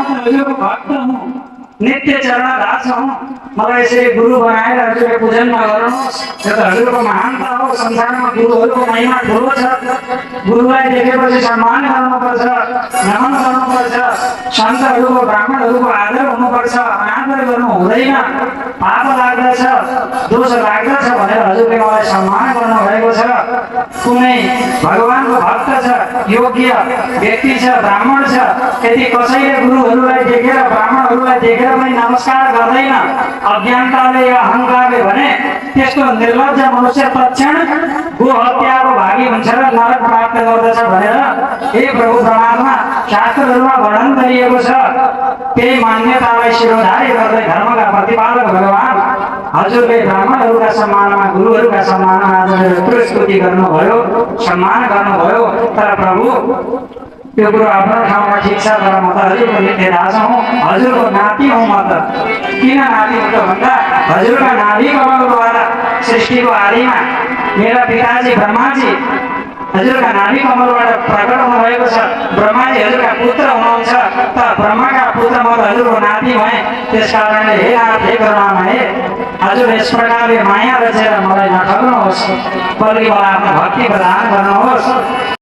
भक्त हूँ, नित्य चरण दास हूँ। मलाई यसरी गुरु बनाएर हजुरले पूजनमा गर्नुहोस्। यो त हजुरको महानता हो। संसारमा गुरुहरूको महिमा ठुलो छ। गुरुलाई देखेपछि सम्मान गर्नुपर्छ, नमन गर्नुपर्छ। सन्तहरूको ब्राह्मणहरूको आदर हुनुपर्छ। अनादर गर्नु हुँदैन, पाप लाग्दछ, दोष लाग्दछ भनेर हजुरले मलाई सम्मान गर्नुभएको छ। कुनै भगवानको भक्त छ, योग्य व्यक्ति छ, ब्राह्मण छ, यदि कसैले गुरुहरूलाई देखेर ब्राह्मणहरूलाई देखेर पनि नमस्कार गर्दैन, अज्ञानताले या अहङ्कारले भने त्यस्तो निर्लज्ज मनुष्य तत्क्षण गो हत्याको भागी हुन्छ र नरक प्राप्त गर्दछ भनेर हे प्रभु परमात्मा शास्त्रहरूमा वर्णन गरिएको छ। त्यही मान्यतालाई शिरोधारी गर्दै धर्मका प्रतिपालक भगवान हजुरले ब्राह्मणहरूका सम्मानमा, गुरुहरूका सम्मानमा आज मेरो पुरस्कृति गर्नुभयो, सम्मान गर्नुभयो। तर प्रभु त्यो कुरो आफ्नो ठाउँमा ठिक छ, तर म त हजुरको नित्य दास हुँ, हजुरको नाति हुँ। म त किन नाति हुँ त भन्दा हजुरका नाभि कमलद्वारा सृष्टिको आदिमा मेरा पिताजी ब्रह्माजी हजुरका नाभि कमलबाट प्रकट हुनुभएको छ। ब्रह्माजी हजुरका पुत्र हुनुहुन्छ, त ब्रह्माका पुत्र म त हजुरको नाति भएँ। त्यस कारणले हे नाथ, हे करुणामय, हजुर यस प्रकारले माया रचेर मलाई नठग्नुहोस्, बल्कि मलाई आफ्नो भक्ति प्रदान गर्नुहोस्।